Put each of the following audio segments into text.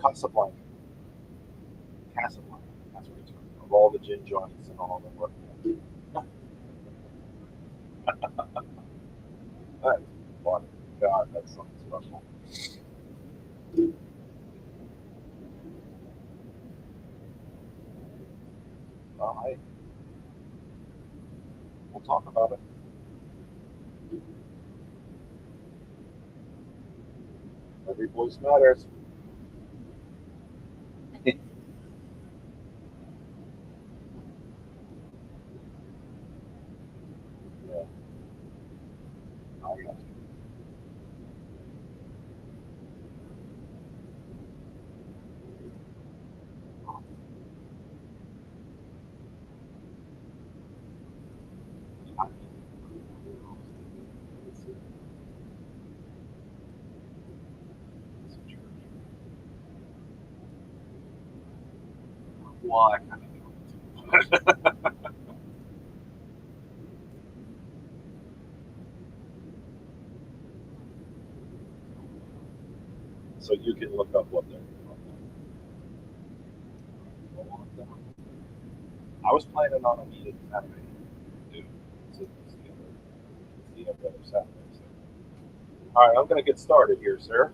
Casablanca. Casablanca. That's what it's from. Of all the gin joints and all the work. That's funny. God, that sounds special. Hey, we'll talk about it. Every voice matters. Yeah, I got you. Well, I kind of do. So you can look up what they're doing. I was planning on a meeting Saturday. Dude, it's the other Saturday. So. All right, I'm going to get started here, sir.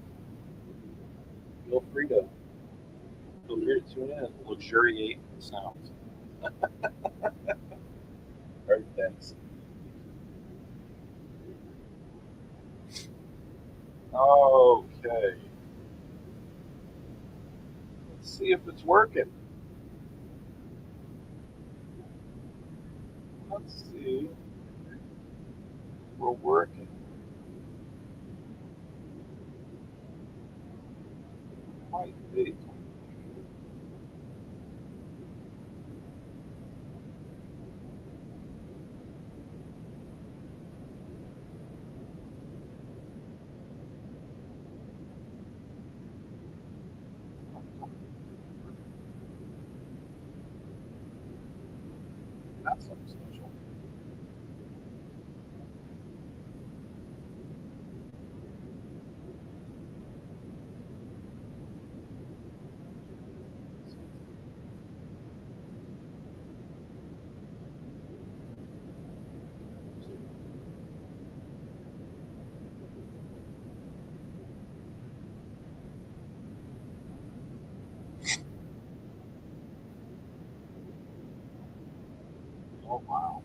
Feel free to feel free to tune in and luxuriate in the sounds. All right, thanks. Okay, let's see if it's working. Let's see. We're working. Might be. That's something special. Oh wow.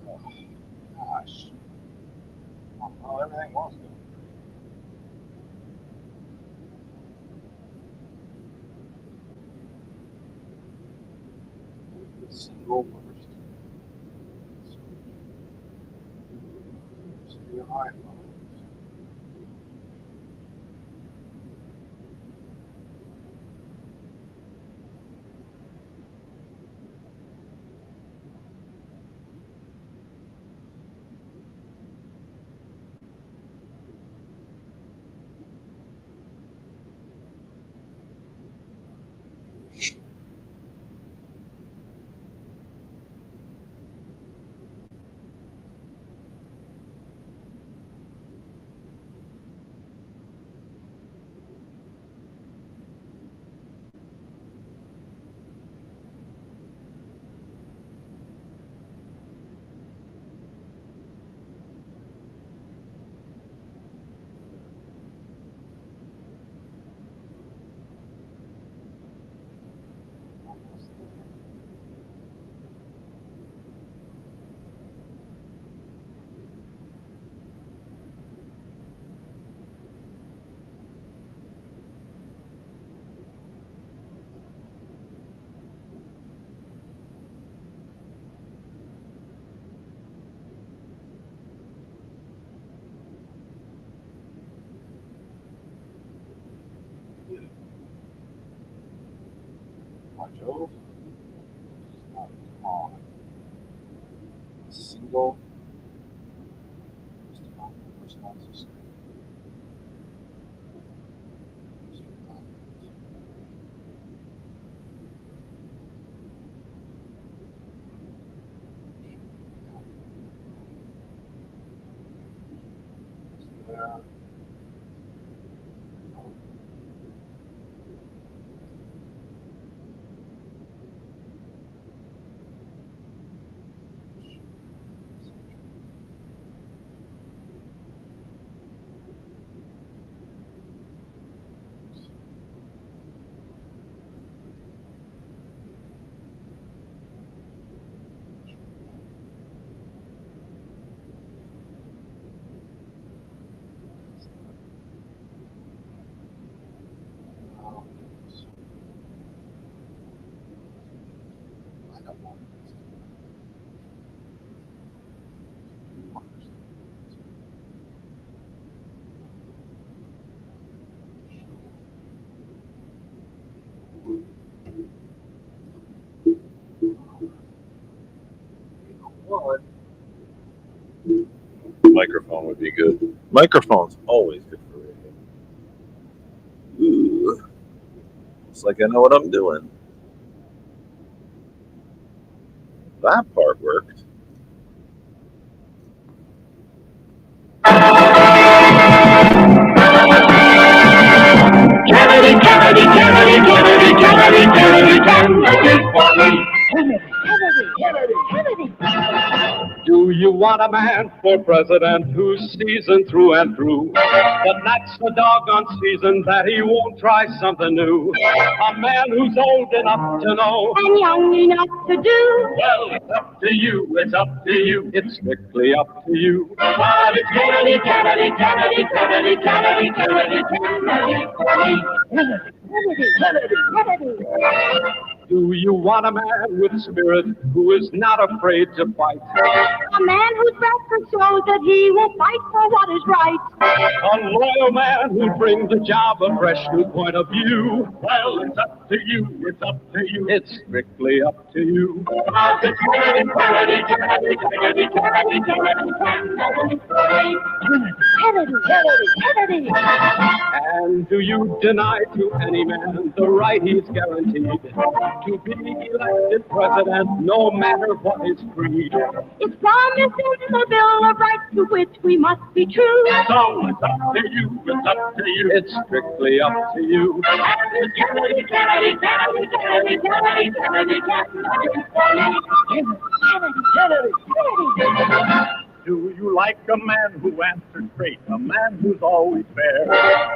Oh, gosh. Oh, everything was good. Single worst. Joe, on. Single. Responses. Microphone would be good. Microphone's always good for radio. Ooh. It's like I know what I'm doing. That part worked. Kennedy, Kennedy, Kennedy, Kennedy, Kennedy, Kennedy, Kennedy, Kennedy, Kennedy. Do you want a man for president who's seasoned through and through, but that's the doggone season that he won't try something new? A man who's old enough to know and young enough to do. Well, it's up to you, it's up to you, it's strictly up to you. But it's Kennedy, Kennedy, Kennedy, Kennedy, Kennedy, Kennedy, Kennedy, Kennedy, Kennedy. Do you want a man with spirit who is not afraid to fight? A man whose record shows that he will fight for what is right. A loyal man who brings the job a fresh new point of view. Well, it's up to you, it's up to you, it's strictly up to you. It's Kennedy, Kennedy, Kennedy, Kennedy, Kennedy, Kennedy, Kennedy, Kennedy. And do you deny to any man the right he's guaranteed to be elected president, no matter what his creed? It's promised in the Bill of Rights to which we must be true. So it's up to you, it's up to you, it's strictly up to you. It's Kennedy, Kennedy, Kennedy, Kennedy, Kennedy, Kennedy, Kennedy, Kennedy, Kennedy. Do you like a man who answers straight, a man who's always fair?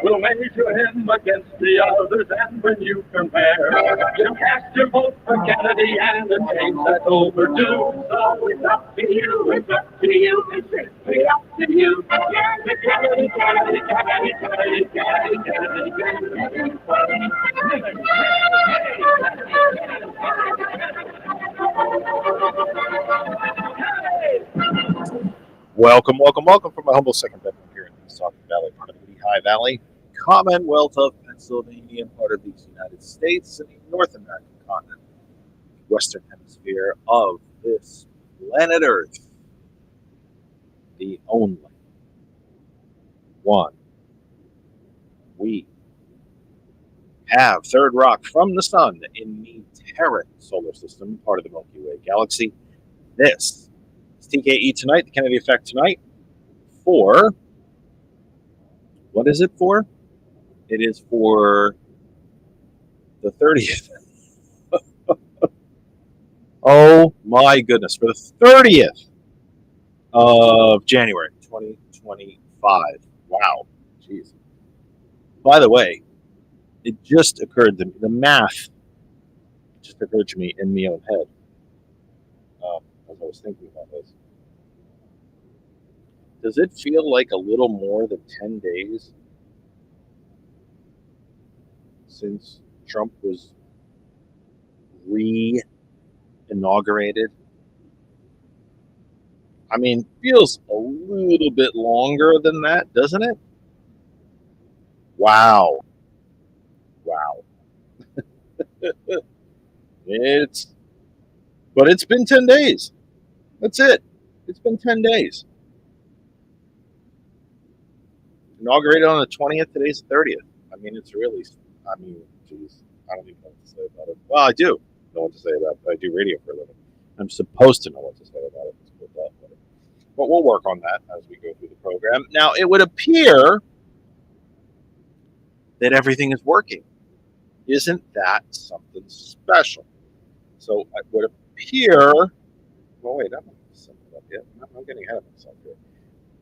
We'll measure him against the others, and when you compare, you cast your vote for Kennedy, and the change that's overdue. So it's up to you, it's up to you, it's strictly up to you. Yes, it's Kennedy, Kennedy, Kennedy, Kennedy, Kennedy, Kennedy, Kennedy, Kennedy. Welcome, welcome, welcome from my humble second bedroom here in the Saucon Valley, part of the Lehigh Valley, Commonwealth of Pennsylvania, part of the United States and the North American continent, the Western Hemisphere of this planet Earth, the only one we have third rock from the sun in the Terran solar system, part of the Milky Way galaxy. This is TKE Tonight, the Kennedy Effect Tonight, for, what is it for? It is for the 30th. Oh my goodness, for the 30th of January 2025. Wow. Jeez. By the way, it just occurred to me, the math just occurred to me in my own head as I was thinking about this. Does it feel like a little more than 10 days since Trump was re-inaugurated? I mean, feels a little bit longer than that, doesn't it? Wow. Wow. But it's been 10 days. That's it. It's been 10 days. Inaugurated on the 20th, today's the 30th. I mean, it's really, geez, I don't even know what to say about it. Well, I do know what to say about it. I do radio for a living. I'm supposed to know what to say about it. But we'll work on that as we go through the program. Now, it would appear that everything is working. Isn't that something special? So it would appear, well, wait, I'm not something up yet. I'm getting ahead of myself here.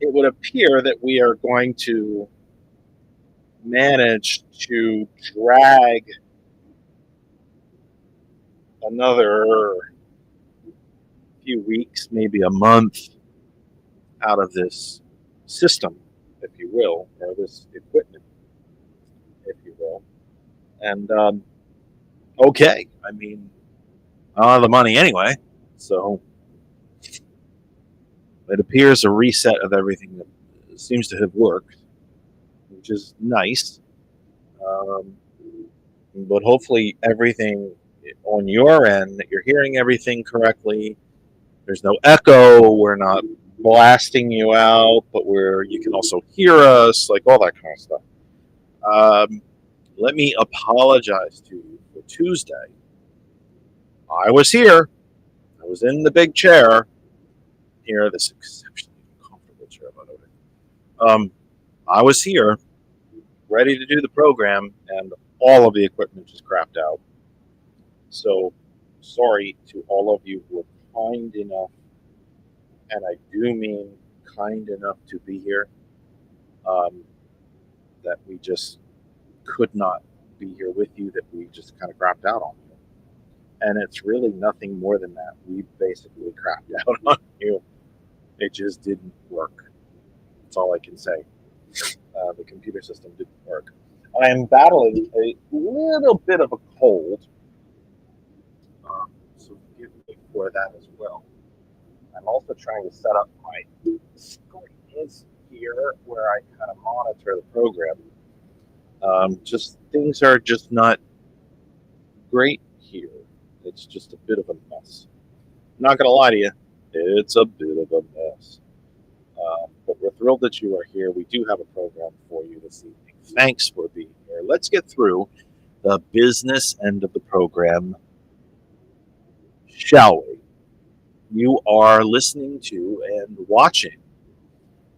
It would appear that we are going to manage to drag another few weeks, maybe a month, out of this system, if you will, or this equipment, if you will. And okay, I mean, I don't have the money anyway, so it appears a reset of everything that seems to have worked, which is nice. But hopefully everything on your end, that you're hearing everything correctly. There's no echo. We're not blasting you out, but you can also hear us, like all that kind of stuff. Let me apologize to you for Tuesday. I was here. I was in the big chair here, this exceptionally comfortable chair, by the way. I was here, ready to do the program, and all of the equipment just crapped out. So, sorry to all of you who were kind enough, and I do mean kind enough to be here, that we just could not be here with you, that we just kind of crapped out on you. And it's really nothing more than that. We basically crapped out on you. It just didn't work. That's all I can say. The computer system didn't work. I am battling a little bit of a cold, so forgive me for that as well. I'm also trying to set up my screens here where I kind of monitor the program. Just things are just not great here. It's just a bit of a mess. I'm not going to lie to you, it's a bit of a mess. But we're thrilled that you are here. We do have a program for you this evening. Thanks for being here. Let's get through the business end of the program, shall we? You are listening to and watching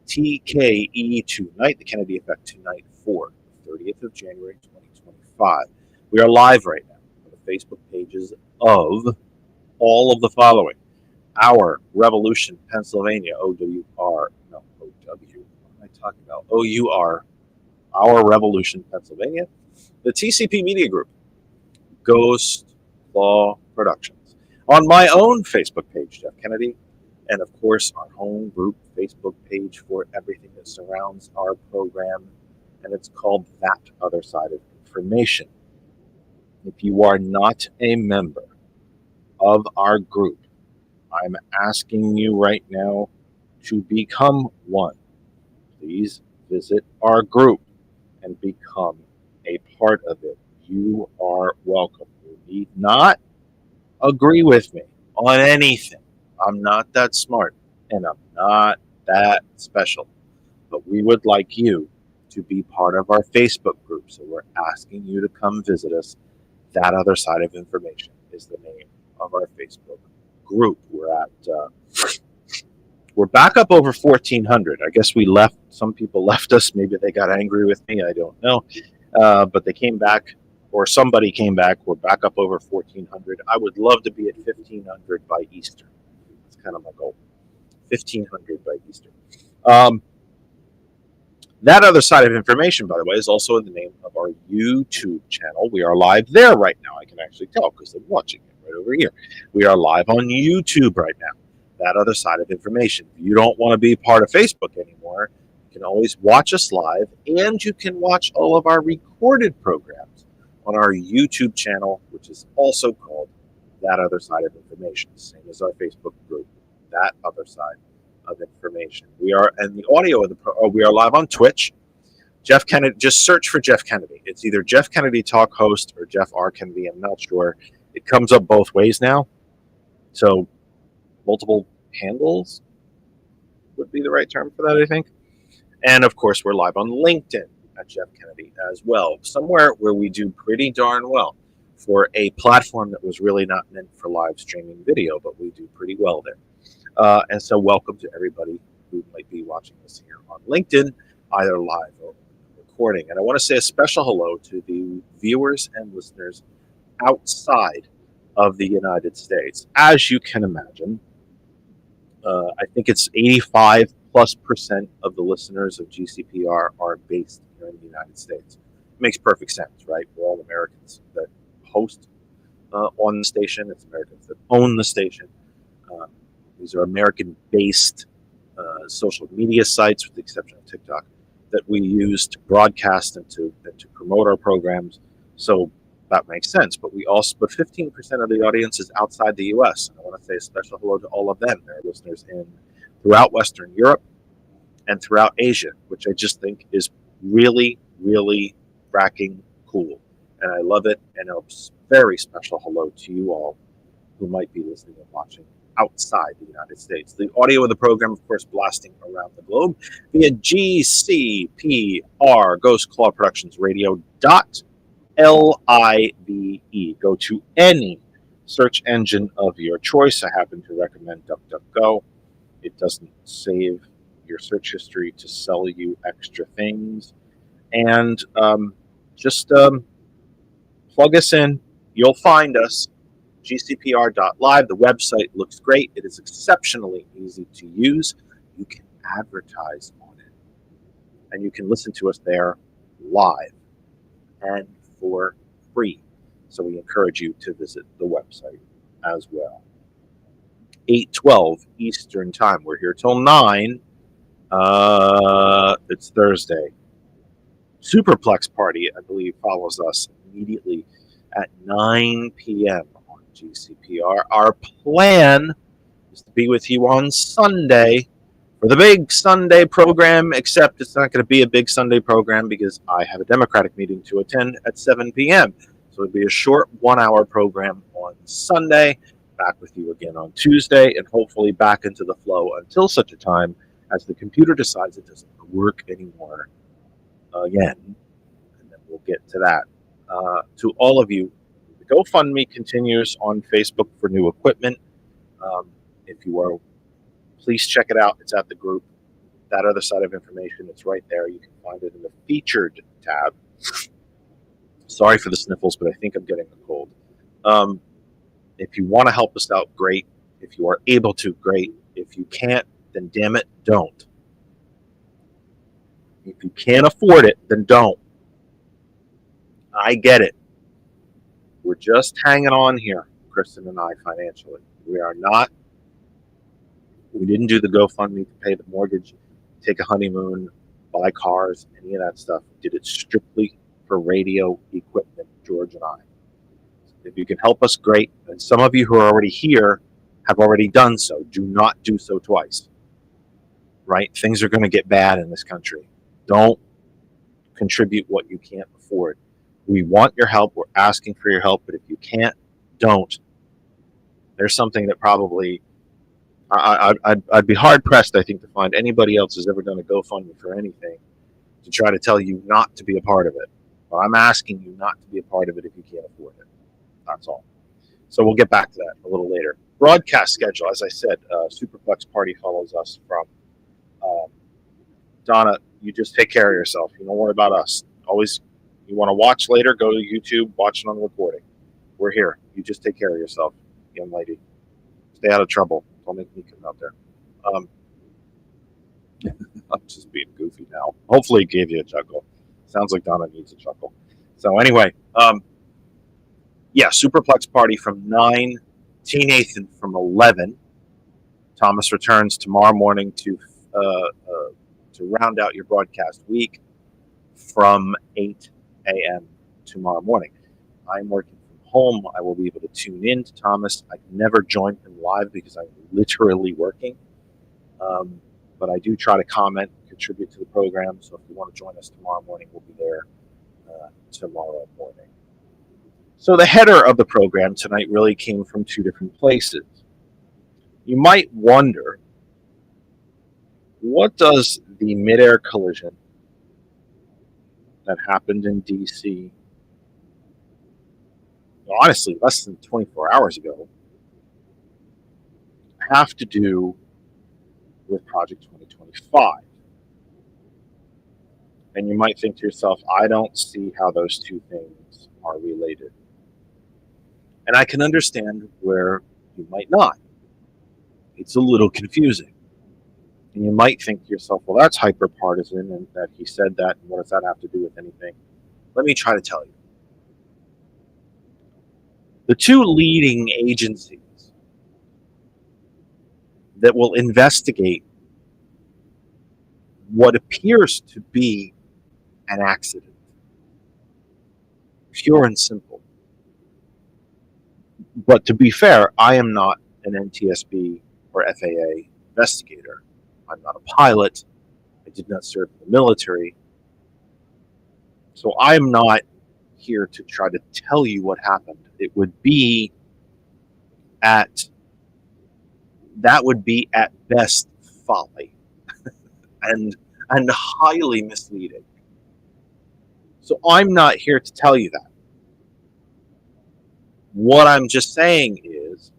TKE Tonight, the Kennedy Effect Tonight for the 30th of January 2025. We are live right now on the Facebook pages of all of the following: Our Revolution, Pennsylvania, OWR, no, OW, what am I talking about? OUR, Our Revolution, Pennsylvania, the TCP Media Group, Ghost Law Productions, on my own Facebook page, Jeff Kennedy, and of course our home group Facebook page for everything that surrounds our program, and it's called That Other Side of Information. If you are not a member of our group, I'm asking you right now to become one, please visit our group and become a part of it. You are welcome. You need not agree with me on anything. I'm not that smart and I'm not that special. But we would like you to be part of our Facebook group. So we're asking you to come visit us. That Other Side of Information is the name of our Facebook group. We're back up over 1,400. I guess we left. Some people left us. Maybe they got angry with me. I don't know. But they came back, or somebody came back. We're back up over 1,400. I would love to be at 1,500 by Easter. That's kind of my goal. 1,500 by Easter. That Other Side of Information, by the way, is also in the name of our YouTube channel. We are live there right now. I can actually tell because I'm watching it right over here. We are live on YouTube right now. That Other Side of Information. If you don't want to be part of Facebook anymore, you can always watch us live, and you can watch all of our recorded programs on our YouTube channel, which is also called That Other Side of Information, same as our Facebook group, That Other Side of Information. We are, and the audio of we are live on Twitch. Jeff Kennedy, just search for Jeff Kennedy. It's either Jeff Kennedy Talk Host or Jeff R. Kennedy. I'm not sure. It comes up both ways now. So multiple handles would be the right term for that, I think. And of course, we're live on LinkedIn at Jeff Kennedy as well, somewhere where we do pretty darn well for a platform that was really not meant for live streaming video, but we do pretty well there. And so welcome to everybody who might be watching this here on LinkedIn, either live or recording. And I want to say a special hello to the viewers and listeners outside of the United States. As you can imagine, I think it's 85+% of the listeners of GCPR are based here in the United States. It makes perfect sense, right? We're all Americans that host on the station. It's Americans that own the station. These are American-based social media sites, with the exception of TikTok, that we use to broadcast and to promote our programs. So that makes sense. But 15% of the audience is outside the U.S. And I want to say a special hello to all of them. There are listeners throughout Western Europe and throughout Asia, which I just think is really, really fracking cool. And I love it. And a very special hello to you all who might be listening and watching outside the United States. The audio of the program, of course, blasting around the globe via GCPR, Ghost Claw Productions Radio .live. Go to any search engine of your choice. I happen to recommend DuckDuckGo. It doesn't save your search history to sell you extra things. And just plug us in. You'll find us. GCPR.live. The website looks great. It is exceptionally easy to use. You can advertise on it. And you can listen to us there live and for free. So we encourage you to visit the website as well. 8:12 Eastern Time. We're here till 9. It's Thursday. Superplex Party, I believe, follows us immediately at 9 p.m. on GCPR. Our plan is to be with you on Sunday for the big Sunday program, except it's not going to be a big Sunday program because I have a Democratic meeting to attend at 7 p.m. So it'll be a short 1-hour program on Sunday, back with you again on Tuesday, and hopefully back into the flow until such a time as the computer decides it doesn't work anymore again. And then we'll get to that. To all of you, the GoFundMe continues on Facebook for new equipment. If you are, please check it out. It's at the group. That Other Side of Information, it's right there. You can find it in the featured tab. Sorry for the sniffles, but I think I'm getting a cold. If you want to help us out, great. If you are able to, great. If you can't, then damn it, don't. If you can't afford it, then don't. I get it. We're just hanging on here, Kristen and I, financially. We didn't do the GoFundMe to pay the mortgage, take a honeymoon, buy cars, any of that stuff. We did it strictly for radio equipment, George and I. If you can help us, great. And some of you who are already here have already done so. Do not do so twice. right? Things are going to get bad in this country. Don't contribute what you can't afford. We want your help. We're asking for your help, but if you can't, don't. There's something that probably I'd be hard pressed, I think, to find anybody else who's ever done a GoFundMe for anything to try to tell you not to be a part of it. But I'm asking you not to be a part of it if you can't afford it. That's all. So we'll get back to that a little later. Broadcast schedule, as I said, Superplex Party follows us from Donna. You just take care of yourself. You don't worry about us. Always, you want to watch later, go to YouTube, watch it on the recording. We're here. You just take care of yourself, young lady. Stay out of trouble. Don't make me come out there. I'm just being goofy now. Hopefully it gave you a chuckle. Sounds like Donna needs a chuckle. So anyway, yeah, Superplex Party from 9, T. Nathan from 11. Thomas returns tomorrow morning to round out your broadcast week from 8 a.m. tomorrow morning. I'm working from home. I will be able to tune in to Thomas. I can never join him live because I'm literally working. But I do try to comment, contribute to the program. So if you want to join us tomorrow morning, we'll be there tomorrow morning. So the header of the program tonight really came from two different places. You might wonder, what does the midair collision that happened in D.C., honestly, less than 24 hours ago, have to do with Project 2025? And you might think to yourself, I don't see how those two things are related. And I can understand where you might not. It's a little confusing. And you might think to yourself, well, that's hyper-partisan, and that he said that, and what does that have to do with anything? Let me try to tell you. The two leading agencies that will investigate what appears to be an accident, pure and simple. But to be fair, I am not an NTSB or FAA investigator. I'm not a pilot. I did not serve in the military. So I'm not here to try to tell you what happened. It would be at best folly and highly misleading. So I'm not here to tell you that. What I'm just saying is,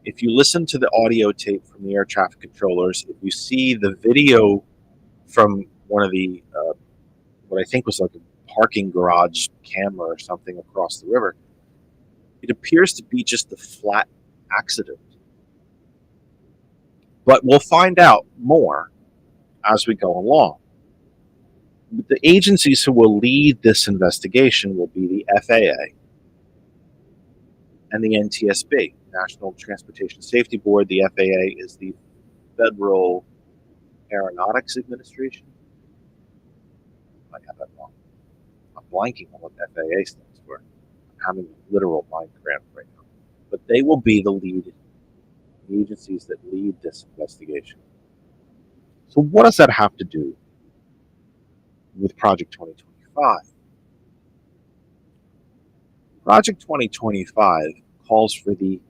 if you listen to the audio tape from the air traffic controllers, if you see the video from one of the, what I think was like a parking garage camera or something across the river, it appears to be just a flat accident. But we'll find out more as we go along. The agencies who will lead this investigation will be the FAA and the NTSB, National Transportation Safety Board. The FAA is the Federal Aeronautics Administration. I have that wrong. I'm blanking on what FAA stands for. I'm having a literal mind cramp right now. But they will be the agencies that lead this investigation. So what does that have to do with Project 2025? Project 2025 calls for the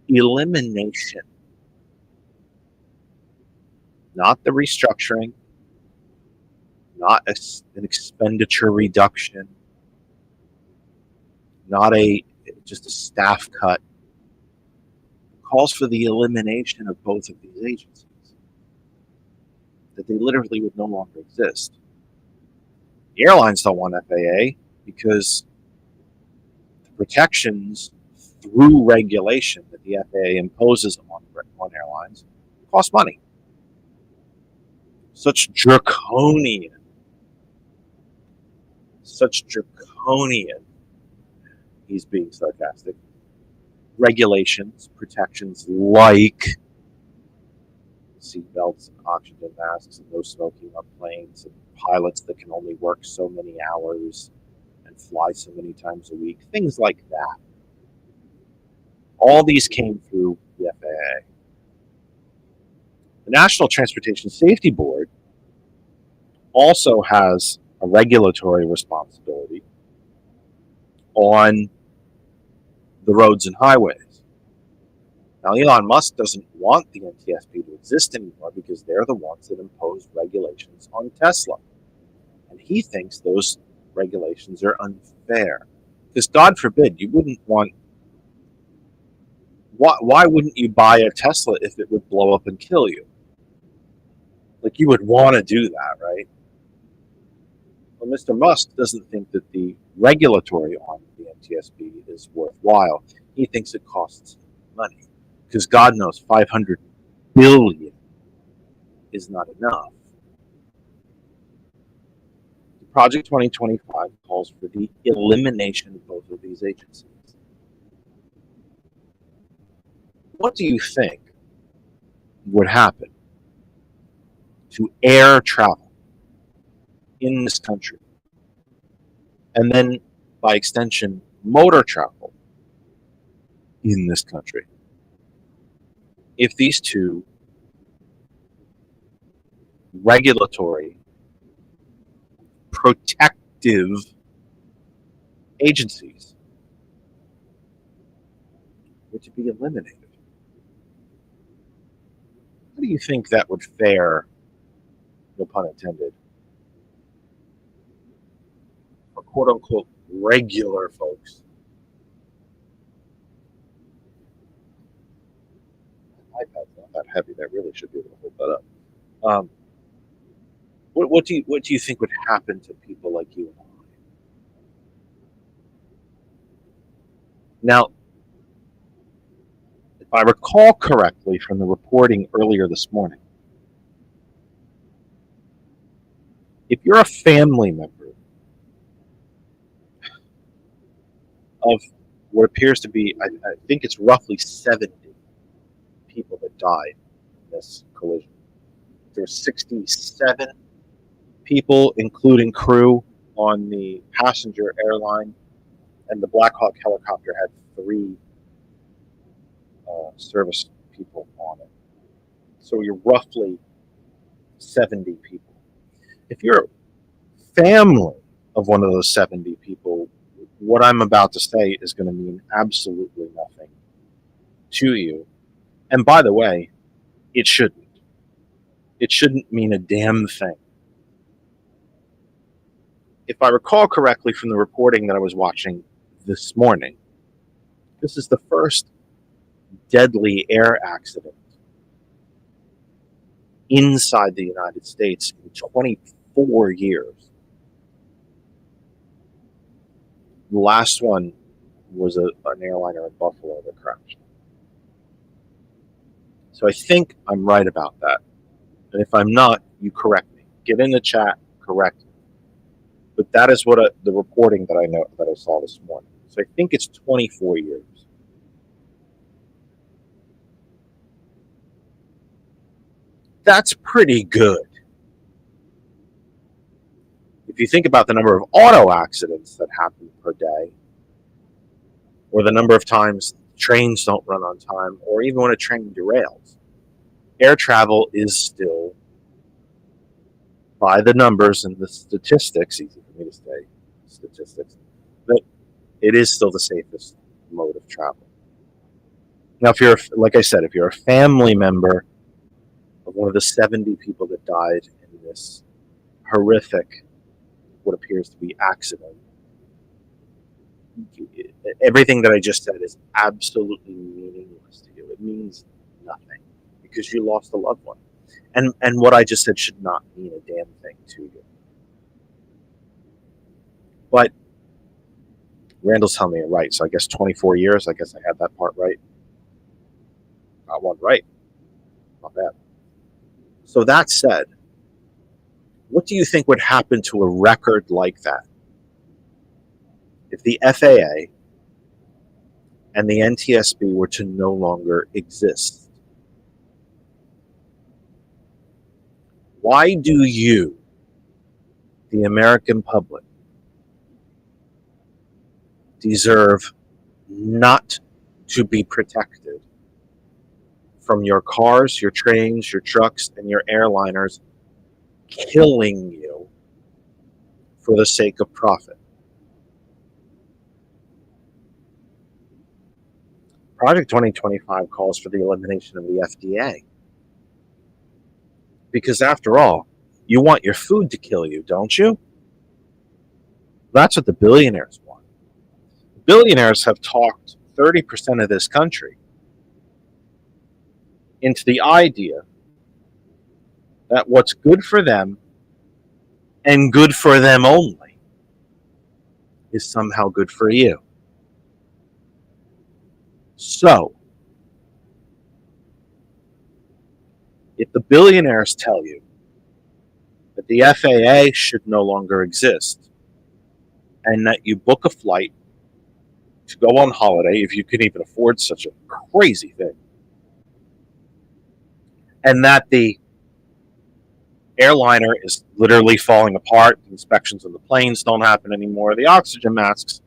elimination, not the restructuring, not an expenditure reduction, not just a staff cut. It calls for the elimination of both of these agencies, that they literally would no longer exist. The airlines don't want FAA because the protections through regulation that the FAA imposes on airlines cost money. Such draconian, he's being sarcastic, regulations, protections like seatbelts and oxygen masks and no smoking on planes and pilots that can only work so many hours and fly so many times a week, things like that. All these came through the FAA. And National Transportation Safety Board also has a regulatory responsibility on the roads and highways. Now, Elon Musk doesn't want the NTSB to exist anymore because they're the ones that impose regulations on Tesla. And he thinks those regulations are unfair. Because God forbid, you wouldn't want... Why wouldn't you buy a Tesla if it would blow up and kill you? Like, you would want to do that, right? Well, Mr. Musk doesn't think that the regulatory arm of the NTSB is worthwhile. He thinks it costs money. Because God knows 500 billion is not enough. Project 2025 calls for the elimination of both of these agencies. What do you think would happen to air travel in this country, and then by extension motor travel in this country, if these two regulatory protective agencies were to be eliminated? How do you think that would fare, no pun intended, for quote-unquote regular folks? My iPad's not that heavy. That really should be able to hold that up. What do you think would happen to people like you and I? Now, if I recall correctly from the reporting earlier this morning, if you're a family member of what appears to be, I think it's roughly 70 people that died in this collision. There were 67 people, including crew, on the passenger airline, and the Black Hawk helicopter had 3 service people on it. So you're roughly 70 people. If you're a family of one of those 70 people, what I'm about to say is going to mean absolutely nothing to you. And by the way, it shouldn't. It shouldn't mean a damn thing. If I recall correctly from the reporting that I was watching this morning, this is the first deadly air accident inside the United States in 24 years. The last one was an airliner in Buffalo that crashed. So I think I'm right about that. And if I'm not, you correct me. Get in the chat, correct me. But that is what the reporting that I saw this morning. So I think it's 24 years. That's pretty good. If you think about the number of auto accidents that happen per day, or the number of times trains don't run on time, or even when a train derails, air travel is still, by the numbers and the statistics, easy for me to say, statistics, that it is still the safest mode of travel. Now, if you're, like I said, if you're a family member of one of the 70 people that died in this horrific, what appears to be accident, everything that I just said is absolutely meaningless to you. It means nothing because you lost a loved one. And what I just said should not mean a damn thing to you. But Randall's telling me it right, so I guess 24 years, I guess I had that part right. Got one right. Not bad. So that said, what do you think would happen to a record like that if the FAA and the NTSB were to no longer exist? Why do you, the American public, deserve not to be protected from your cars, your trains, your trucks, and your airliners killing you for the sake of profit. Project 2025 calls for the elimination of the FDA. Because after all, you want your food to kill you, don't you? That's what the billionaires want. Billionaires have talked 30% of this country into the idea that what's good for them and good for them only is somehow good for you. So, if the billionaires tell you that the FAA should no longer exist and that you book a flight to go on holiday, if you can even afford such a crazy thing, and that the airliner is literally falling apart, the inspections of the planes don't happen anymore, the oxygen masks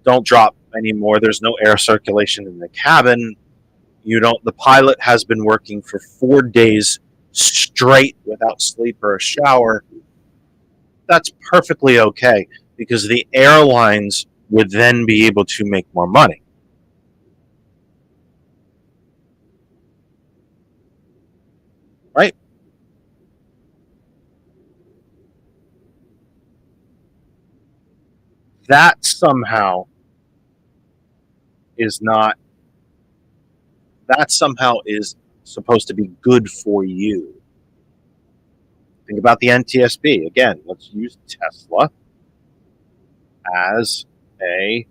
don't drop anymore, there's no air circulation in the cabin, the pilot has been working for 4 days straight without sleep or a shower, that's perfectly okay because the airlines would then be able to make more money. Right? That somehow is not, that somehow is supposed to be good for you. Think about the NTSB. Again, let's use Tesla as a,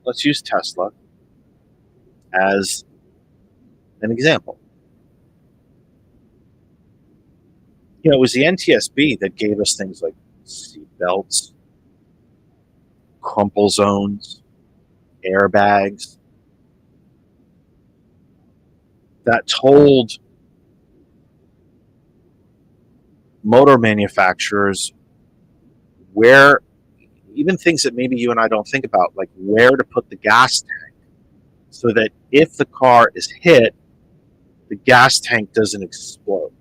let's use Tesla as an example. You know, it was the NTSB that gave us things like seat belts, crumple zones, airbags, that told motor manufacturers where, even things that maybe you and I don't think about, like where to put the gas tank so that if the car is hit, the gas tank doesn't explode.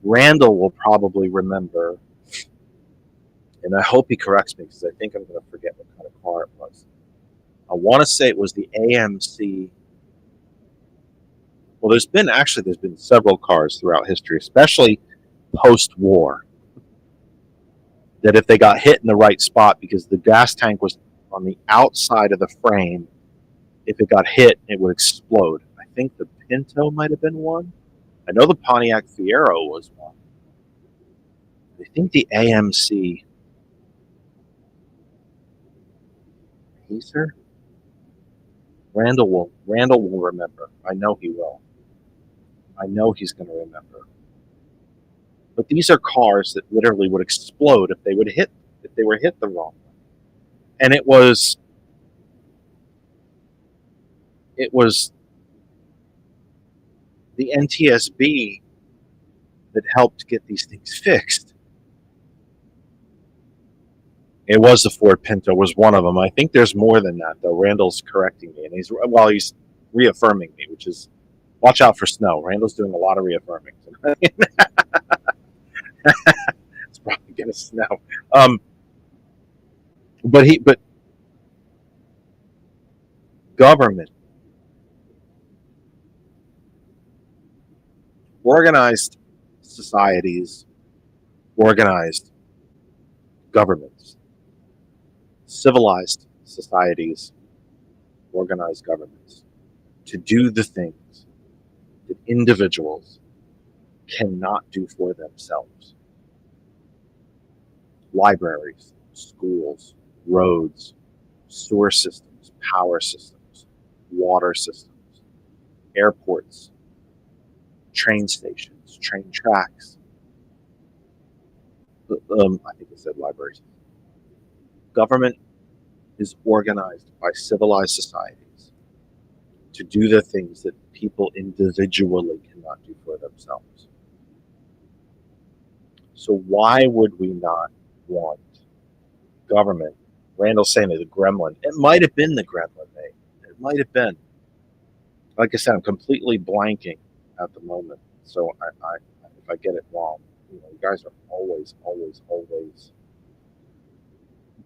Randall will probably remember, and I hope he corrects me because I think I'm going to forget what kind of car it was. I want to say it was the AMC. Well, there's been several cars throughout history, especially post-war, that if they got hit in the right spot because the gas tank was on the outside of the frame, if it got hit, it would explode. I think the Pinto might have been one. I know the Pontiac Fiero was one. I think the AMC Pacer. Randall will remember. I know he will. I know he's going to remember. But these are cars that literally would explode if they were hit the wrong way. And it was the NTSB that helped get these things fixed. It was the Ford Pinto was one of them. I think there's more than that, though. Randall's correcting me, and he's reaffirming me, which is, watch out for snow. Randall's doing a lot of reaffirming. It's probably going to snow. But government, organized societies, organized governments, civilized societies, organized governments, to do the things that individuals cannot do for themselves. Libraries, schools, roads, sewer systems, power systems, water systems, airports, train stations, train tracks. I think it said libraries. Government is organized by civilized societies to do the things that people individually cannot do for themselves. So why would we not want government Randall's saying it's a gremlin. It might have been the gremlin, mate. It might have been. Like I said, I'm completely blanking at the moment. So if I get it wrong, you guys are always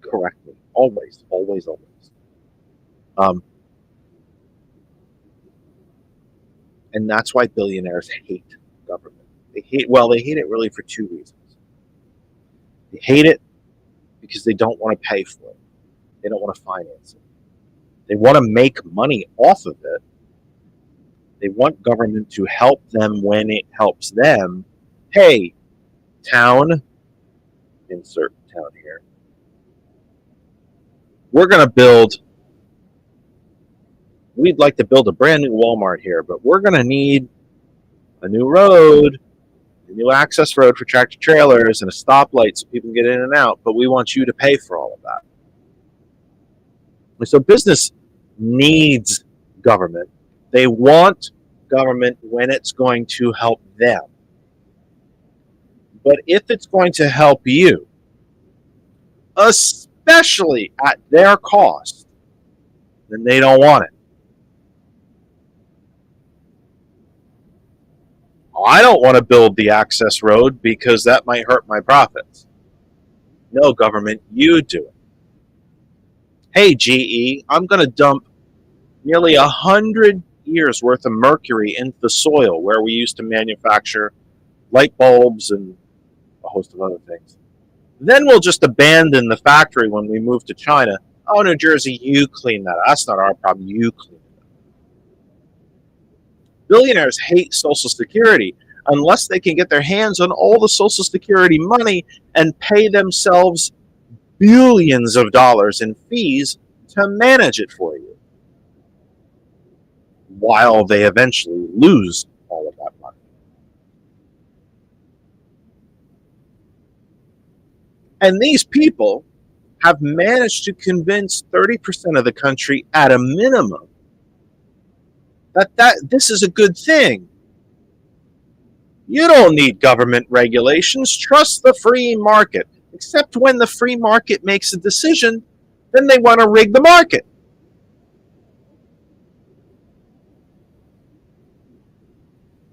correct me. Always. And that's why billionaires hate government. They hate it really for two reasons. They hate it because they don't want to pay for it. They don't want to finance it. They want to make money off of it. They want government to help them when it helps them. Hey, town, insert town here. We'd like to build a brand new Walmart here, but we're going to need a new road, a new access road for tractor trailers, and a stoplight so people can get in and out, but we want you to pay for all of that. And so business needs government. They want government when it's going to help them. But if it's going to help you, especially at their cost, then they don't want it. I don't want to build the access road because that might hurt my profits. No, government, you do it. Hey, GE, I'm going to dump nearly 100 years worth of mercury into the soil where we used to manufacture light bulbs and a host of other things. Then we'll just abandon the factory when we move to China. Oh, New Jersey, you clean that up. That's not our problem. You clean it up. Billionaires hate Social Security unless they can get their hands on all the Social Security money and pay themselves billions of dollars in fees to manage it for you, while they eventually lose all of that money. And these people have managed to convince 30% of the country at a minimum that this is a good thing. You don't need government regulations. Trust the free market. Except when the free market makes a decision, then they want to rig the market.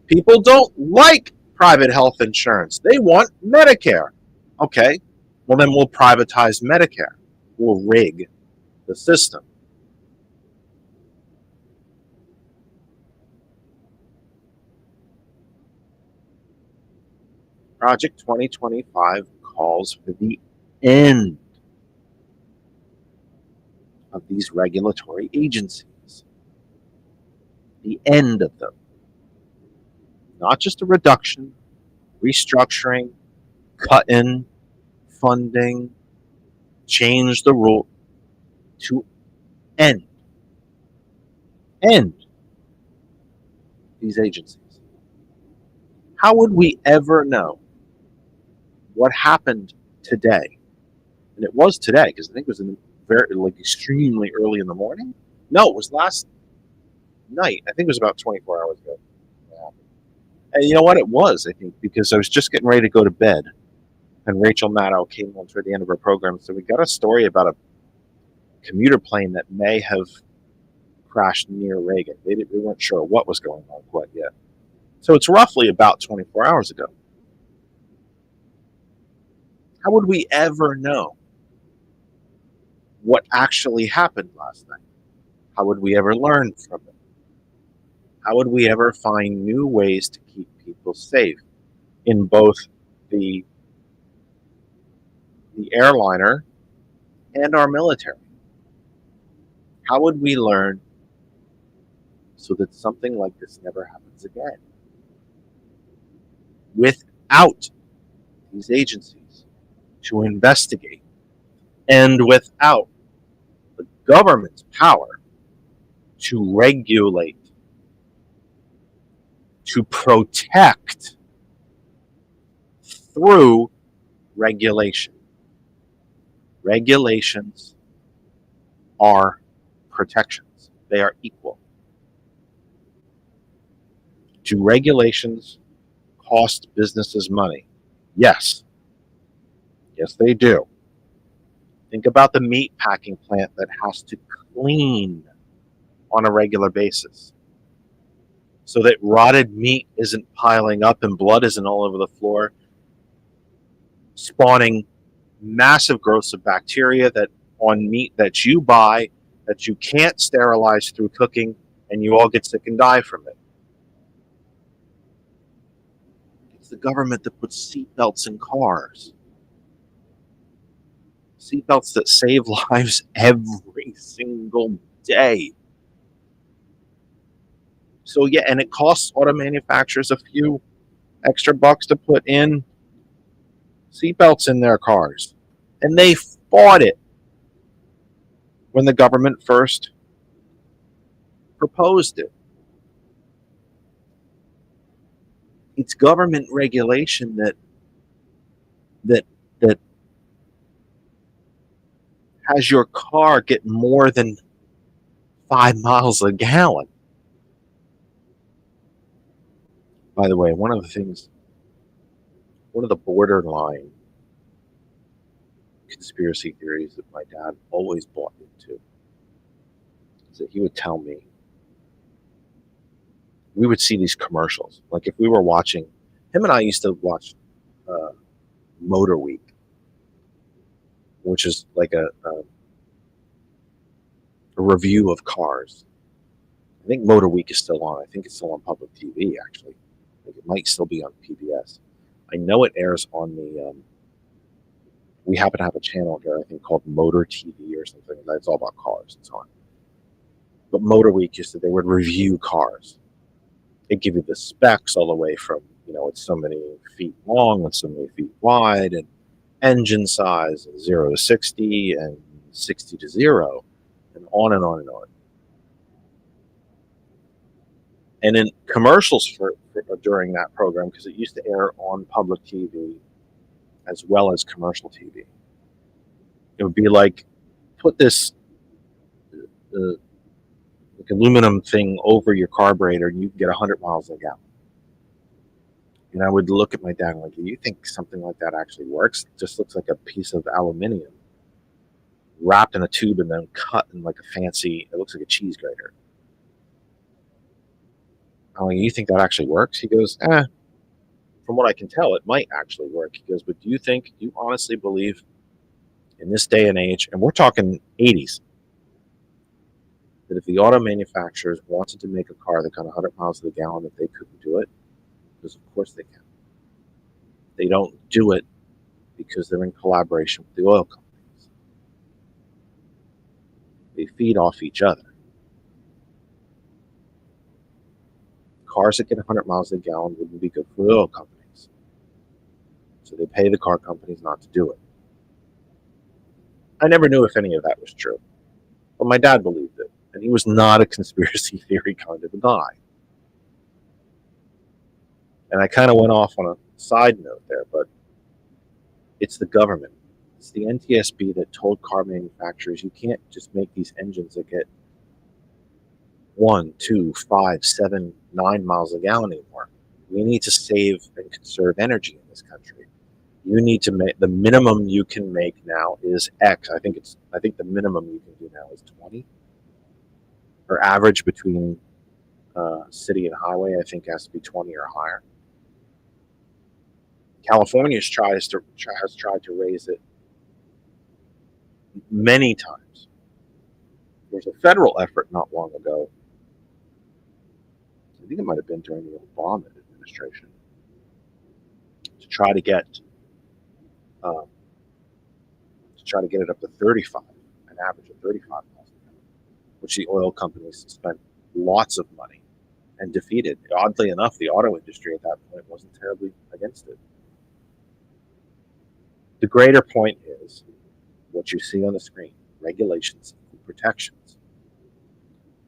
People don't like private health insurance. They want Medicare. Okay, well then we'll privatize Medicare. We'll rig the system. Project 2025 calls for the end of these regulatory agencies. The end of them. Not just a reduction, restructuring, cut-in, funding, change the rule, to end these agencies. How would we ever know what happened today? And it was today, because I think it was extremely early in the morning. No, it was last night. I think it was about 24 hours ago. Yeah. And you know what? It was, I think, because I was just getting ready to go to bed, and Rachel Maddow came on toward the end of her program. So we got a story about a commuter plane that may have crashed near Reagan. They weren't sure what was going on quite yet. So it's roughly about 24 hours ago. How would we ever know what actually happened last night? How would we ever learn from it? How would we ever find new ways to keep people safe in both the airliner and our military? How would we learn so that something like this never happens again? Without these agencies to investigate, and without the government's power to regulate, to protect through regulation. Regulations are protections. They are equal. Do regulations cost businesses money? Yes. Yes, they do. Think about the meat packing plant that has to clean on a regular basis so that rotted meat isn't piling up and blood isn't all over the floor, spawning massive growths of bacteria that on meat that you buy that you can't sterilize through cooking, and you all get sick and die from it. It's the government that puts seatbelts in cars. Seatbelts that save lives every single day. So yeah, and it costs auto manufacturers a few extra bucks to put in seatbelts in their cars. And they fought it when the government first proposed it. It's government regulation that that has your car get more than 5 miles a gallon. By the way, one of the borderline conspiracy theories that my dad always bought into is that he would tell me, we would see these commercials. Like if we were watching, him and I used to watch Motor Week, which is like a review of cars. I think Motor Week is still on. I think it's still on public TV, actually. I think it might still be on PBS. I know it airs on the, we happen to have a channel here, I think, called Motor TV or something. That's all about cars. It's on. But Motor Week used to, they would review cars. They'd give you the specs all the way from, it's so many feet long and so many feet wide, and engine size, and 0 to 60, and 60 to 0, and on and on and on. And in commercials for during that program, because it used to air on public TV as well as commercial TV, it would be like, put this like aluminum thing over your carburetor and you can get 100 miles a gallon. And I would look at my dad and like, do you think something like that actually works? It just looks like a piece of aluminium wrapped in a tube and then cut in like a fancy, it looks like a cheese grater. I'm like, you think that actually works? He goes, from what I can tell, it might actually work. He goes, but do you honestly believe in this day and age, and we're talking 80s, that if the auto manufacturers wanted to make a car that got 100 miles to the gallon, that they couldn't do it? Because of course they can. They don't do it because they're in collaboration with the oil companies. They feed off each other. Cars that get 100 miles a gallon wouldn't be good for the oil companies. So they pay the car companies not to do it. I never knew if any of that was true. But my dad believed it. And he was not a conspiracy theory kind of a guy. And I kind of went off on a side note there, but it's the government. It's the NTSB that told car manufacturers you can't just make these engines that get 1, 2, 5, 7, 9 miles a gallon anymore. We need to save and conserve energy in this country. You need to make, the minimum you can make now is X. I think the minimum you can do now is 20. Or average between city and highway, I think has to be 20 or higher. California has tried to raise it many times. There's a federal effort not long ago. I think it might have been during the Obama administration, to try to get it up to 35, an average of 35 miles an hour, which the oil companies spent lots of money and defeated. Oddly enough, the auto industry at that point wasn't terribly against it. The greater point is what you see on the screen: regulations and protections.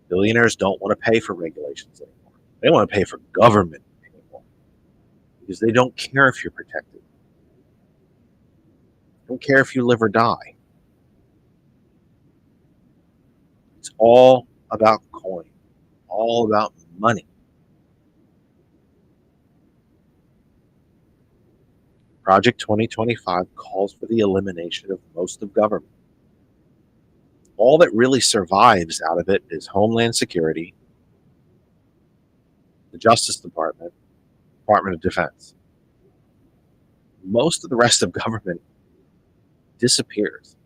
Billionaires don't want to pay for regulations anymore. They want to pay for government anymore because they don't care if you're protected. They don't care if you live or die. It's all about coin, all about money. Project 2025 calls for the elimination of most of government. all that really survives out of it is Homeland Security, the Justice Department, Department of Defense. Most of the rest of government disappears,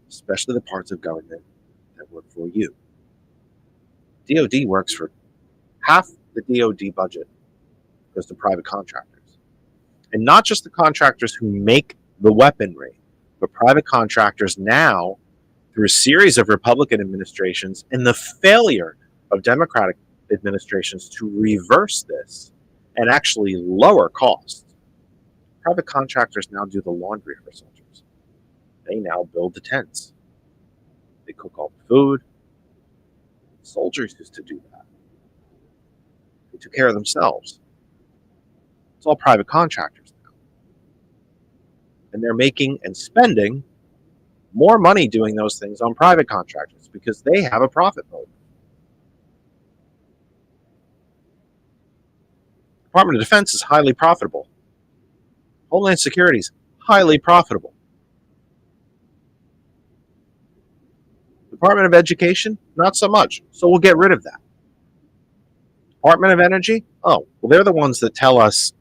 especially the parts of government that work for you. DoD works for half the DoD budget goes to private contractors. And not just the contractors who make the weaponry, but private contractors now, through a series of Republican administrations and the failure of Democratic administrations to reverse this and actually lower costs. Private contractors now do the laundry for soldiers. They now build the tents. They cook all the food. Soldiers used to do that. They took care of themselves. It's all private contractors now. And they're making and spending more money doing those things on private contractors because they have a profit motive. Department of Defense is highly profitable. Homeland Security is highly profitable. Department of Education, not so much. So we'll get rid of that. Department of Energy, oh, well, they're the ones that tell us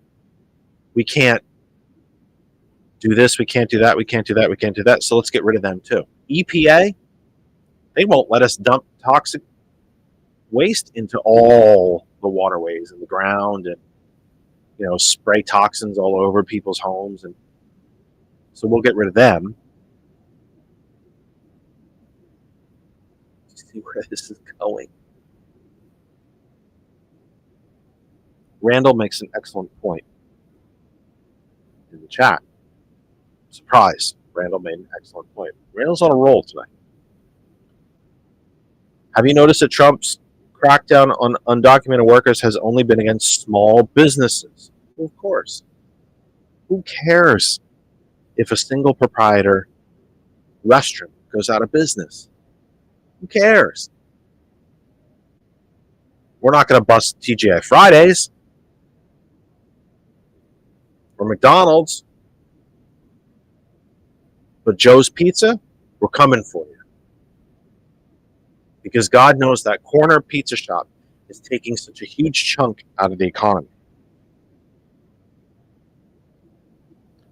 we can't do this, we can't do that, we can't do that, we can't do that. So let's get rid of them too. EPA, they won't let us dump toxic waste into all the waterways and the ground and spray toxins all over people's homes, and so we'll get rid of them. See where this is going. Randall makes an excellent point in the chat. Surprise, Randall made an excellent point. Randall's on a roll tonight. Have you noticed that Trump's crackdown on undocumented workers has only been against small businesses? Well, of course. Who cares if a single proprietor restaurant goes out of business? Who cares? We're not going to bust TGI Fridays or McDonald's, but Joe's Pizza, we're coming for you. Because God knows that corner pizza shop is taking such a huge chunk out of the economy.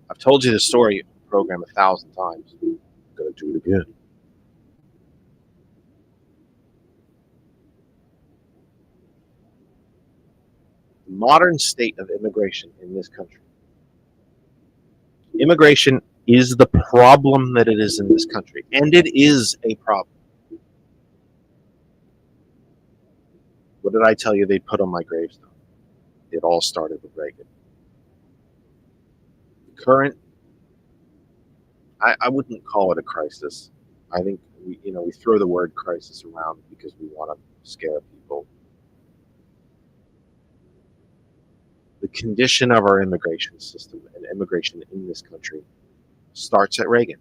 I've told you this story program 1,000 times. I'm going to do it again. The modern state of immigration in this country. Immigration is the problem that it is in this country, and it is a problem. What did I tell you they'd put on my gravestone? It all started with Reagan. The current, I wouldn't call it a crisis. I think we throw the word crisis around because we want to scare people. The condition of our immigration system and immigration in this country starts at Reagan.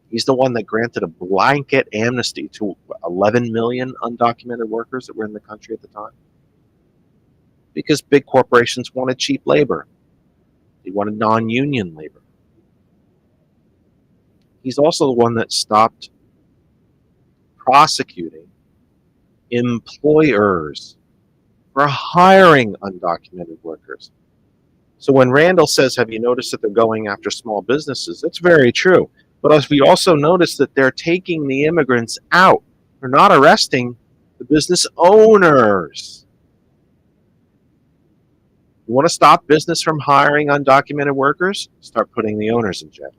He's the one that granted a blanket amnesty to 11 million undocumented workers that were in the country at the time. Because big corporations wanted cheap labor. They wanted non-union labor. He's also the one that stopped prosecuting employers for hiring undocumented workers. So when Randall says, have you noticed that they're going after small businesses? That's very true. But as we also notice that they're taking the immigrants out. They're not arresting the business owners. You want to stop business from hiring undocumented workers? Start putting the owners in jail.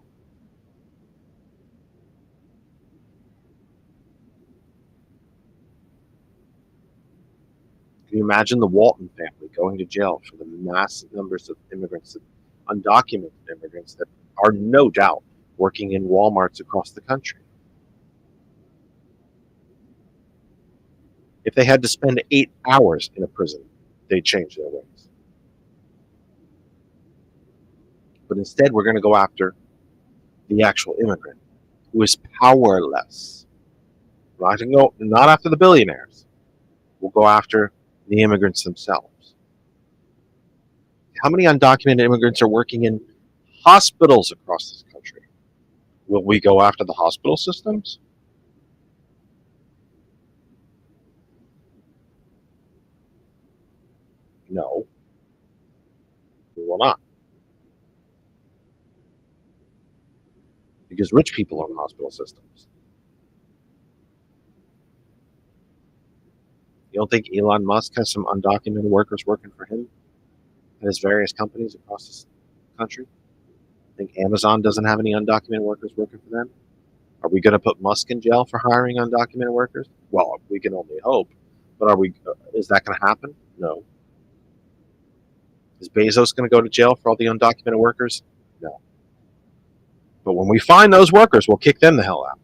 Can you imagine the Walton family going to jail for the massive numbers of immigrants, undocumented immigrants that are no doubt working in Walmarts across the country? If they had to spend 8 hours in a prison, they'd change their ways. But instead, we're going to go after the actual immigrant who is powerless. We're not after the billionaires. We'll go after the immigrants themselves. How many undocumented immigrants are working in hospitals across this country? Will we go after the hospital systems? No, we will not. Because rich people own hospital systems. You don't think Elon Musk has some undocumented workers working for him at his various companies across this country? Think Amazon doesn't have any undocumented workers working for them? Are we going to put Musk in jail for hiring undocumented workers? Well, we can only hope. But are we? Is that going to happen? No. Is Bezos going to go to jail for all the undocumented workers? No. But when we find those workers, we'll kick them the hell out.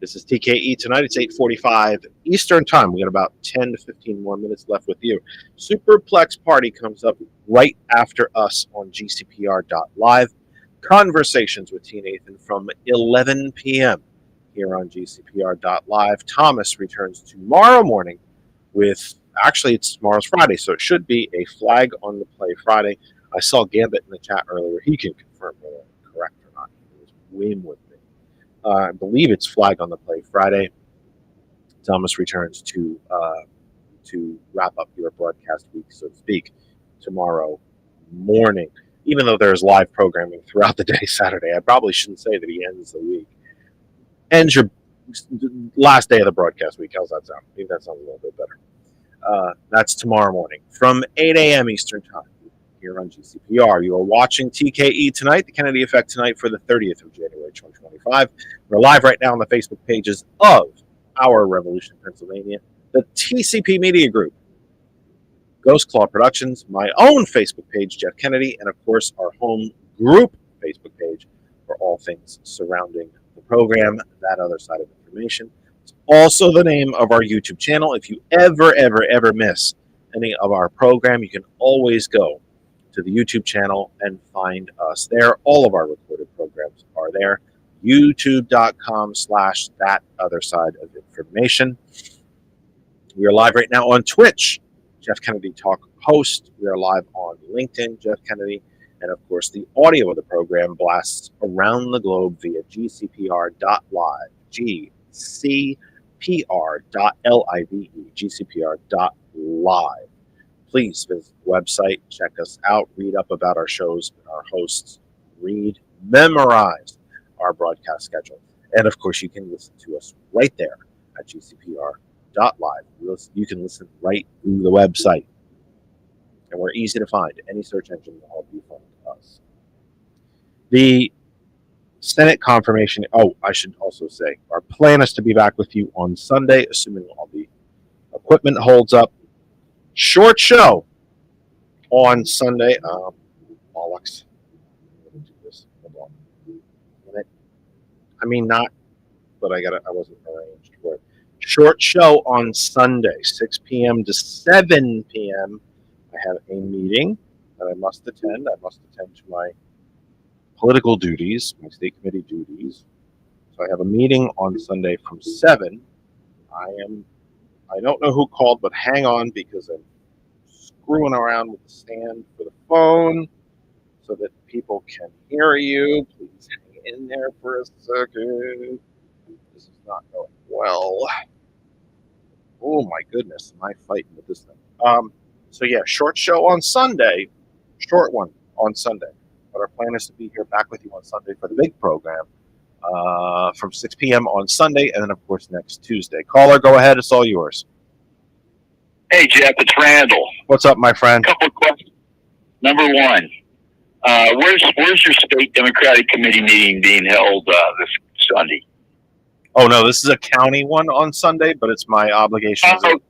This is TKE tonight. It's 8:45 Eastern Time. We got about 10 to 15 more minutes left with you. Superplex Party comes up right after us on GCPR.live. Conversations with T. Nathan from 11 p.m. here on GCPR.live. Thomas returns tomorrow morning with, actually, it's tomorrow's Friday, so it should be a Flag on the Play Friday. I saw Gambit in the chat earlier. He can confirm whether I'm correct or not. He was whim with me. I believe it's Flag on the Play Friday. Thomas returns to wrap up your broadcast week, so to speak, tomorrow morning. Even though there's live programming throughout the day Saturday, I probably shouldn't say that he ends the week. Ends your last day of the broadcast week. How's that sound? I think that sounds a little bit better. That's tomorrow morning from 8 a.m. Eastern Time here on GCPR. You are watching TKE tonight, the Kennedy Effect tonight for the 30th of January, 2025. We're live right now on the Facebook pages of Our Revolution Pennsylvania, the TCP Media Group, Ghost Claw Productions, my own Facebook page, Jeff Kennedy, and of course our home group Facebook page for all things surrounding the program, that other side of information. It's also the name of our YouTube channel. If you ever miss any of our program, you can always go to the YouTube channel and find us there. All of our recorded programs are there. YouTube.com/that other side of information. We are live right now on Twitch, Jeff Kennedy Talk host. We are live on LinkedIn, Jeff Kennedy, and of course the audio of the program blasts around the globe via GCPR.live, GCPR.live, GCPR.live. Please visit the website, check us out, read up about our shows, our hosts, read, memorize our broadcast schedule. And of course, you can listen to us right there at GCPR.live. You can listen right through the website. And we're easy to find. Any search engine will help you find us. The Senate confirmation, I should also say, our plan is to be back with you on Sunday, assuming all the equipment holds up. Short show on Sunday. Bollocks. I'm going to do this. Hold on a minute. I mean, not, but I wasn't arranged for it. Short show on Sunday, 6 p.m. to 7 p.m. I have a meeting that I must attend. I must attend to my political duties, my state committee duties. So I have a meeting on Sunday from 7. I don't know who called, but hang on because I'm screwing around with the stand for the phone so that people can hear you. Please hang in there for a second. This is not going well. Oh my goodness, am I fighting with this thing? So yeah, short show on Sunday, short one on Sunday. But our plan is to be here back with you on Sunday for the big program from 6 p.m. on Sunday, and then of course next Tuesday. Caller, go ahead. It's all yours. Hey, Jeff, it's Randall. What's up, my friend? Couple of questions. Number one, where's your state Democratic Committee meeting being held this Sunday? Oh no, this is a county one on Sunday, but it's my obligation as a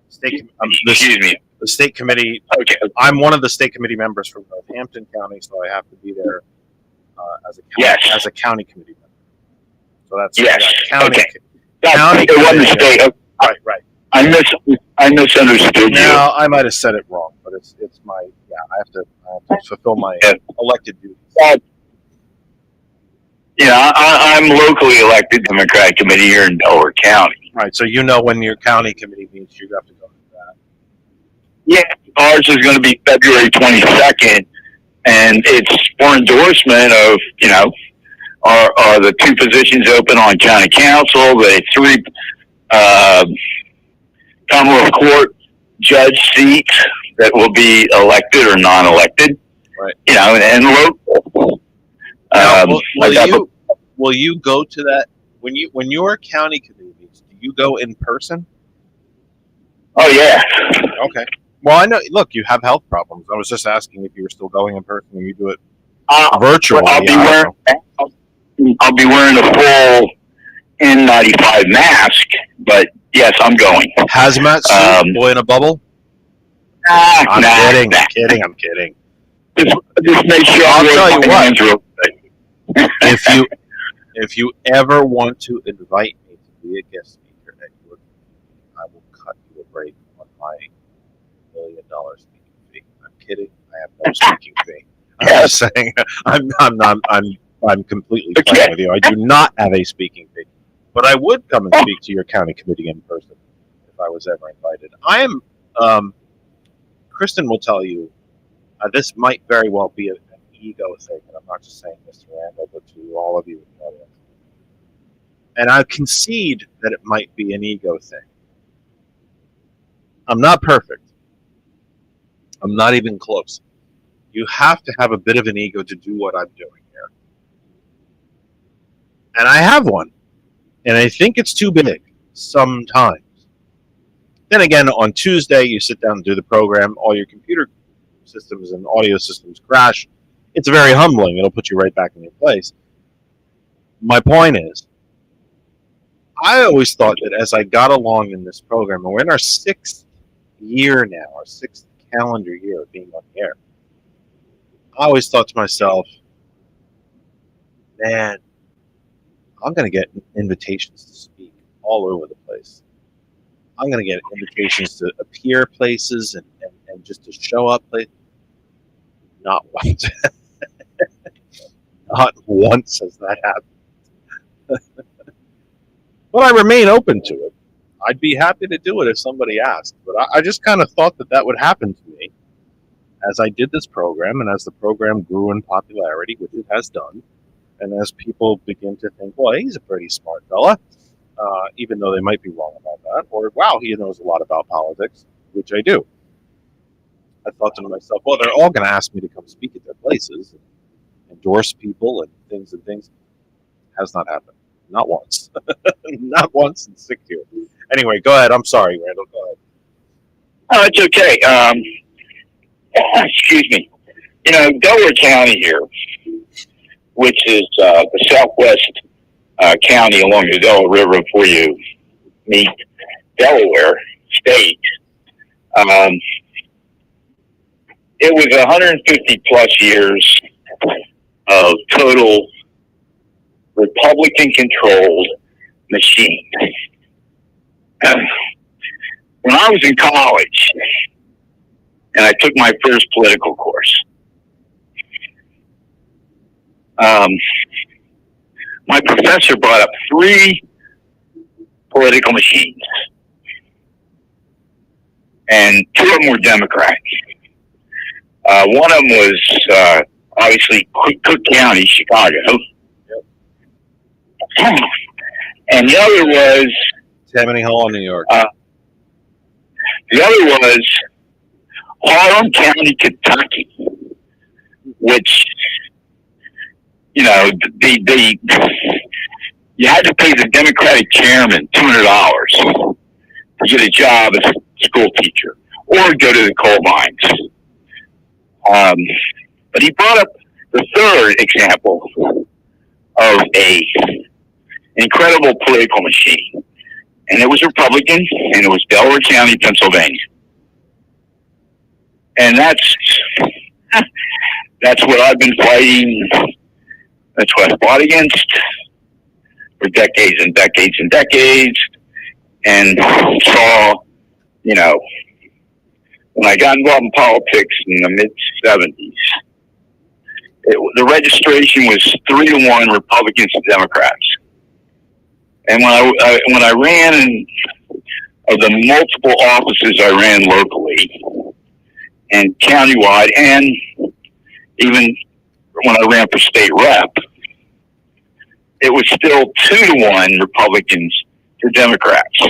state. Excuse me. The state committee. Okay. I'm one of the state committee members from Northampton County, so I have to be there as a county committee member. So that's county. Okay. County it wasn't state. Right. I misunderstood you. No, I might have said it wrong, but it's my I have to fulfill my elected duties. Yeah, I'm locally elected Democratic Committee here in Delaware County. Right, so you know when your county committee meets, you have to go to that. Yeah, ours is going to be February 22nd, and it's for endorsement of, are the 2 positions open on county council, the 3 Commonwealth Court judge seats that will be elected or non-elected, Right. And local. Now, will you go to that when your county committee meets? Do you go in person? Oh yeah. Okay. Well, I know. Look, you have health problems. I was just asking if you were still going in person, or you do it virtually. I'll be wearing a full N95 mask, but yes, I'm going. Hazmat suit, boy in a bubble. I'm kidding. Just make sure. I'll tell you what. If you ever want to invite me to be a guest speaker at your meeting, I will cut you a break on my $1 million speaking fee. I'm kidding. I have no speaking fee. I'm just saying. I'm completely playing with you. I do not have a speaking fee, but I would come and speak to your county committee in person if I was ever invited. I am. Kristen will tell you this might very well be an ego thing, and I'm not just saying this to Randall, but to all of you in the audience. And I concede that it might be an ego thing. I'm not perfect. I'm not even close. You have to have a bit of an ego to do what I'm doing here. And I have one. And I think it's too big sometimes. Then again, on Tuesday, you sit down and do the program, all your computer systems and audio systems crash. It's very humbling. It'll put you right back in your place. My point is, I always thought that as I got along in this program, and we're in our 6th year now, our 6th calendar year of being on the air, I always thought to myself, man, I'm going to get invitations to speak all over the place. I'm going to get invitations to appear places and just to show up places. Not once. Not once has that happened. But I remain open to it. I'd be happy to do it if somebody asked. But I just kind of thought that would happen to me as I did this program and as the program grew in popularity, which it has done, and as people begin to think, well, he's a pretty smart fella, even though they might be wrong about that, or, wow, he knows a lot about politics, which I do. I thought to myself, well, they're all going to ask me to come speak at their places and endorse people and things. Has not happened. Not once. Not once in 6 years. Anyway, go ahead. I'm sorry, Randall. Go ahead. Oh, it's okay. Excuse me. Delaware County here, which is the southwest county along the Delaware River before you meet Delaware State. It was 150 plus years of total Republican-controlled machine. When I was in college, and I took my first political course, my professor brought up 3 political machines, and 2 of them were Democrat. One of them was obviously Cook County, Chicago. And the other was Tammany Hall, New York. The other was Harlan County, Kentucky, which, you had to pay the Democratic chairman $200 to get a job as a school teacher or go to the coal mines. But he brought up the third example of a incredible political machine, and it was Republican, and it was Delaware County, Pennsylvania, and that's what I've been fighting. That's what I fought against for decades and decades and decades, and saw, when I got involved in politics in the mid-'70s, the registration was 3-1 Republicans to Democrats. And when I ran of the multiple offices I ran locally, and countywide, and even when I ran for state rep, it was still 2-1 Republicans to Democrats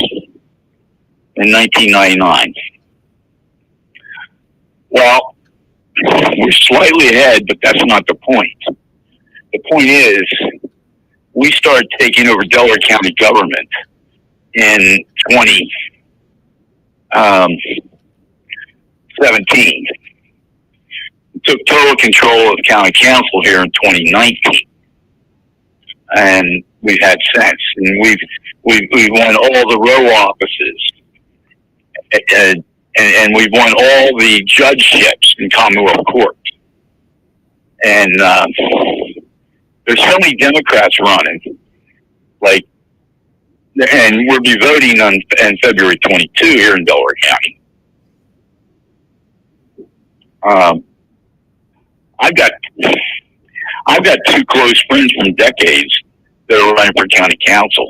in 1999. Well, we're slightly ahead, but that's not the point. The point is, we started taking over Delaware County government in 2017. We took total control of county council here in 2019, and we've had since, and we've won all the row offices, and we've won all the judgeships in Commonwealth Court, and there's so many Democrats running, like, and we'll be voting on February 22 here in Delaware County. I've got 2 close friends from decades that are running for county council,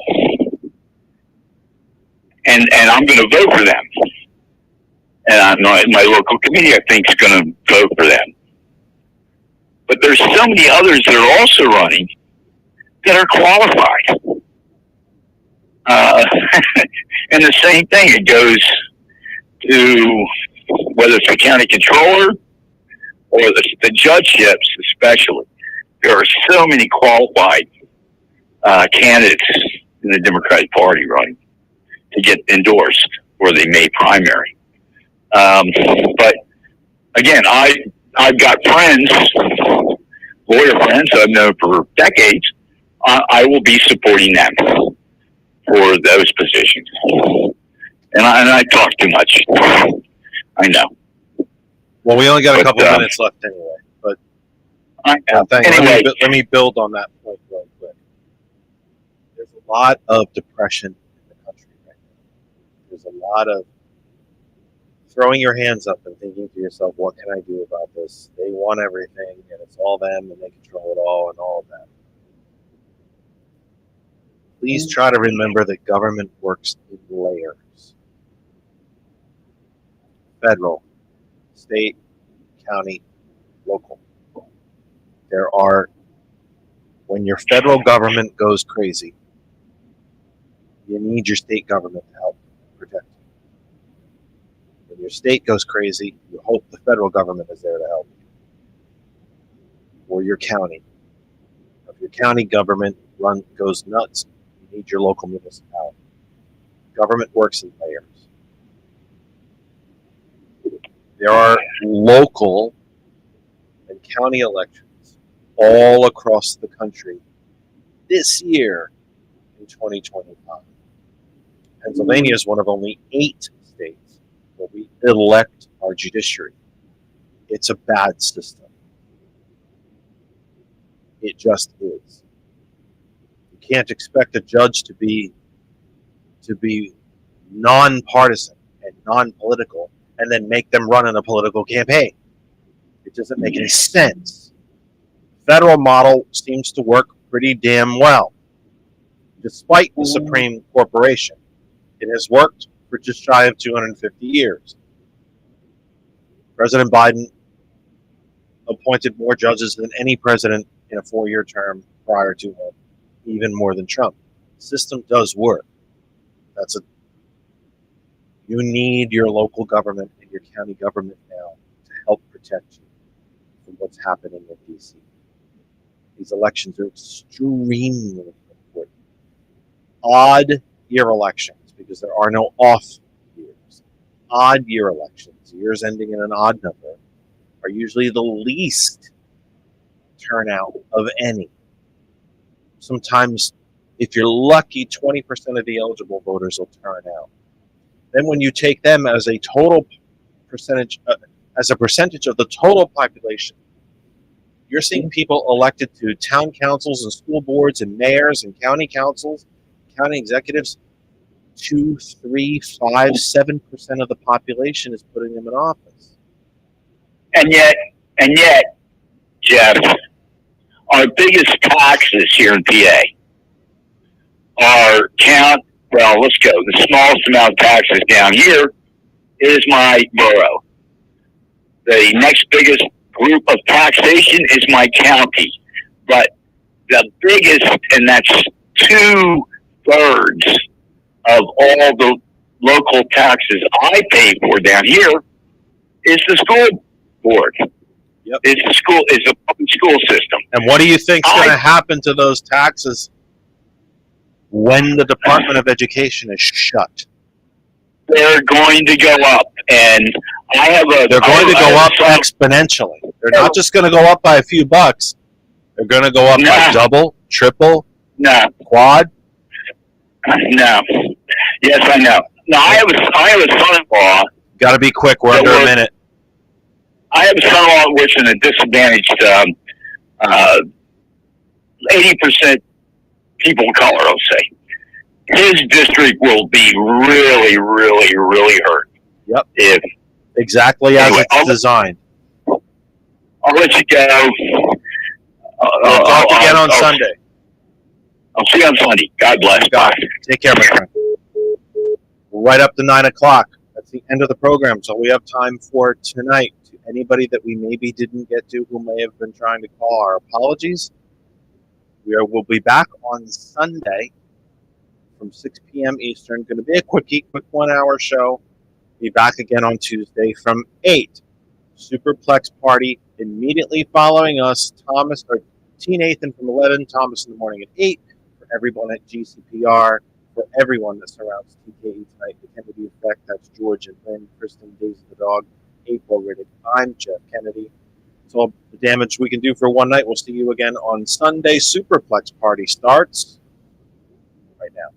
and I'm going to vote for them. And my local committee, I think, is going to vote for them. But there's so many others that are also running that are qualified. And the same thing, it goes to whether it's the county controller or the judgeships, especially. There are so many qualified candidates in the Democratic Party running to get endorsed or they may primary. But again, I've got friends, lawyer friends I've known for decades. I will be supporting them for those positions. And I talk too much. I know. Well, we only got a couple of minutes left anyway. But anyway, let me build on that point real quick. There's a lot of depression in the country right now. There's a lot of throwing your hands up and thinking to yourself, what can I do about this? They want everything, and it's all them, and they control it all, and all of that. Please try to remember that government works in layers. Federal, state, county, local. When your federal government goes crazy, you need your state government to help protect you. When your state goes crazy, you hope the federal government is there to help you. Or your county. If your county government goes nuts, you need your local municipality. Government works in layers. There are local and county elections all across the country this year in 2025. Pennsylvania is one of only 8 states where we elect our judiciary. It's a bad system. It just is. You can't expect a judge to be nonpartisan and non-political and then make them run in a political campaign. It doesn't make any sense. The federal model seems to work pretty damn well. Despite the Supreme Corporation, it has worked for just shy of 250 years. President Biden appointed more judges than any president in a 4-year term prior to him, even more than Trump. The system does work. You need your local government and your county government now to help protect you from what's happening in D.C. These elections are extremely important. Odd year elections, because there are no off years. Odd year elections, years ending in an odd number, are usually the least turnout of any. Sometimes, if you're lucky, 20% of the eligible voters will turn out. Then when you take them as a total percentage, as a percentage of the total population, you're seeing people elected to town councils and school boards and mayors and county councils, county executives. 2, 3, 5, 7% of the population is putting them in office. And yet, Jeff, our biggest taxes here in PA are well, let's go. The smallest amount of taxes down here is my borough. the next biggest group of taxation is my county. But the biggest, and that's 2/3 of all the local taxes I pay for down here, is the school board. Yep. Is the public school system. And what do you think's going to happen to those taxes when the Department of Education is shut? They're going to go up, and They're going to go up exponentially. They're not just going to go up by a few bucks. They're going to go up by double, triple, quad. No. Yes, I know. No, I have a son-in-law. Got to be quick. We're under a minute. I have a son-in-law which is in a disadvantaged 80% people of color, I'll say. His district will be really, really, really hurt. Yep. If exactly as it's designed. I'll let you go. We'll talk again on Sunday. I'll see you on Sunday. God bless. Bye. Take care, my friend. Right up to 9 o'clock. That's the end of the program. So we have time for tonight. To anybody that we maybe didn't get to who may have been trying to call, our apologies. We'll be back on Sunday from 6 p.m. Eastern. Going to be a quick 1-hour show. Be back again on Tuesday from 8. Superplex party immediately following us. T. Nathan from 11. Thomas in the morning at 8. For everyone at GCPR. For everyone that surrounds TKE tonight. The Kennedy Effect. That's George and Lynn. Kristen, Daisy the dog. April Riddick. I'm Jeff Kennedy. It's all the damage we can do for one night. We'll see you again on Sunday. Superplex party starts right now.